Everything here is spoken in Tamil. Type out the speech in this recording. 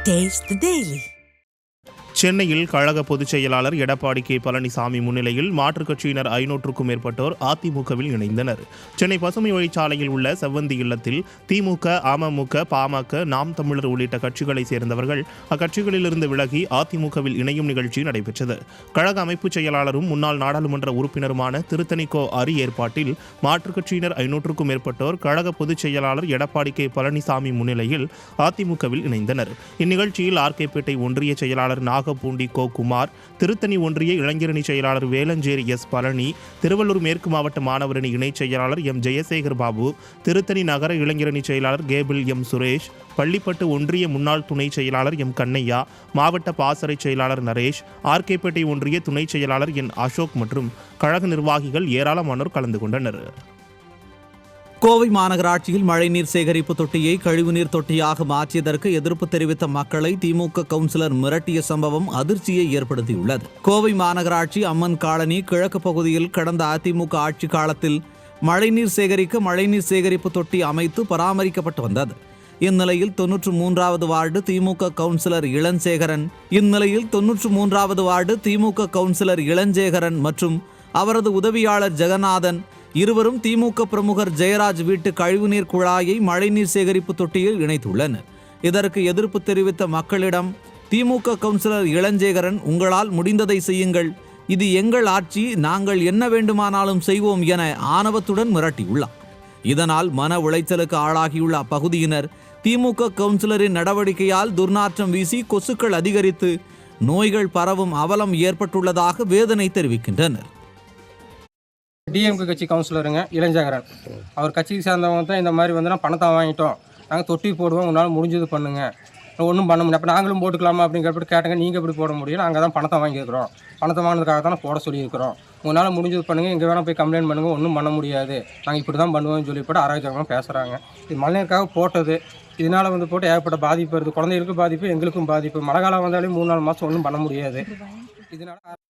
Taste the Daily. சென்னையில் கழக பொதுச் செயலாளர் எடப்பாடி கே பழனிசாமி முன்னிலையில் மாற்றுக் கட்சியினர் 500க்கும் மேற்பட்டோர் அதிமுகவில் இணைந்தனர். சென்னை பசுமை வழிச்சாலையில் உள்ள செவ்வந்தி இல்லத்தில் திமுக, அமமுக, பாமக, நாம் தமிழர் உள்ளிட்ட கட்சிகளைச் சேர்ந்தவர்கள் அக்கட்சிகளிலிருந்து விலகி அதிமுகவில் இணையும் நிகழ்ச்சி நடைபெற்றது. கழக அமைப்புச் செயலாளரும் முன்னாள் நாடாளுமன்ற உறுப்பினருமான திருத்தணிக்கோ அரி ஏற்பாட்டில் மாற்றுக் கட்சியினர் 500க்கும் மேற்பட்டோர் கழக பொதுச் செயலாளர் எடப்பாடி கே பழனிசாமி முன்னிலையில் அதிமுகவில் இணைந்தனர். இந்நிகழ்ச்சியில் ஆர்கேபேட்டை ஒன்றிய செயலாளர் பூண்டி கோ குமார், திருத்தணி ஒன்றிய இளைஞரணி செயலாளர் வேலஞ்சேரி எஸ் பழனி, திருவள்ளூர் மேற்கு மாவட்ட மாணவரணி இணைச் செயலாளர் எம் ஜெயசேகர் பாபு, திருத்தணி நகர இளைஞரணி செயலாளர் கேபிள் எம் சுரேஷ், பள்ளிப்பட்டு ஒன்றிய முன்னாள் துணை செயலாளர் எம் கண்ணையா, மாவட்ட பாசறை செயலாளர் நரேஷ், ஆர்கேபேட்டை ஒன்றிய துணை செயலாளர் என் அசோக் மற்றும் கழக நிர்வாகிகள் ஏராளமானோர் கலந்து கொண்டனர். கோவை மாநகராட்சியில் மழைநீர் சேகரிப்பு தொட்டியை கழிவுநீர் தொட்டியாக மாற்றியதற்கு எதிர்ப்பு தெரிவித்த மக்களை திமுக கவுன்சிலர் மிரட்டிய சம்பவம் அதிர்ச்சியை ஏற்படுத்தியுள்ளது. கோவை மாநகராட்சி அம்மன் காலனி கிழக்கு பகுதியில் கடந்த அதிமுக ஆட்சி காலத்தில் மழைநீர் சேகரிக்க மழைநீர் சேகரிப்பு தொட்டி அமைத்து பராமரிக்கப்பட்டு வந்தது. இந்நிலையில் 93வது வார்டு திமுக கவுன்சிலர் இளஞ்சேகரன் மற்றும் அவரது உதவியாளர் ஜெகநாதன் இருவரும் திமுக பிரமுகர் ஜெயராஜ் வீட்டு கழிவுநீர் குழாயை மழைநீர் சேகரிப்பு தொட்டியில் இணைத்துள்ளனர். இதற்கு எதிர்ப்பு தெரிவித்த மக்களிடம் திமுக கவுன்சிலர் இளஞ்சேகரன், உங்களால் முடிந்ததை செய்யுங்கள், இது எங்கள் ஆட்சி, நாங்கள் என்ன வேண்டுமானாலும் செய்வோம் என ஆணவத்துடன் மிரட்டியுள்ளார். இதனால் மன உளைச்சலுக்கு ஆளாகியுள்ள அப்பகுதியினர் திமுக கவுன்சிலரின் நடவடிக்கையால் துர்நாற்றம் வீசி கொசுக்கள் அதிகரித்து நோய்கள் பரவும் அவலம் ஏற்பட்டுள்ளதாக வேதனை தெரிவிக்கின்றனர். டிஎம்கே கட்சி கவுன்சிலருங்க இளஞ்சேகரன், அவர் கட்சிக்கு சேர்ந்தவங்க தான் இந்த மாதிரி வந்து நான் பணத்தை வாங்கிட்டோம், நாங்கள் தொட்டி போடுவோம், உங்களால் முடிஞ்சது பண்ணுங்கள், ஒன்றும் பண்ண முடியும், அப்போ நாங்களும் போட்டுக்கலாமா அப்படிங்கிறப்ப கேட்டாங்க. நீங்கள் எப்படி போட முடியும், நாங்கள் தான் பணத்தை வாங்கியிருக்கிறோம், பணத்தை வாங்கினதுக்காக தான் போட சொல்லியிருக்கிறோம், உங்களால் முடிஞ்சது பண்ணுங்கள், இங்கே வேணால் போய் கம்ப்ளைண்ட் பண்ணுங்கள், ஒன்றும் பண்ண முடியாது, நாங்கள் இப்படி தான் பண்ணுவோம்னு சொல்லி போட்டு அராஜகமாக பேசுகிறாங்க. இது மழைநீருக்காக போட்டது, இதனால் வந்து போட்டு ஏகப்பட்ட பாதிப்பு வருது, குழந்தைகளுக்கும் பாதிப்பு, எங்களுக்கும் பாதிப்பு. மழை காலம் வந்தாலே 3-4 மாதம் ஒன்றும் பண்ண முடியாது. இதனால்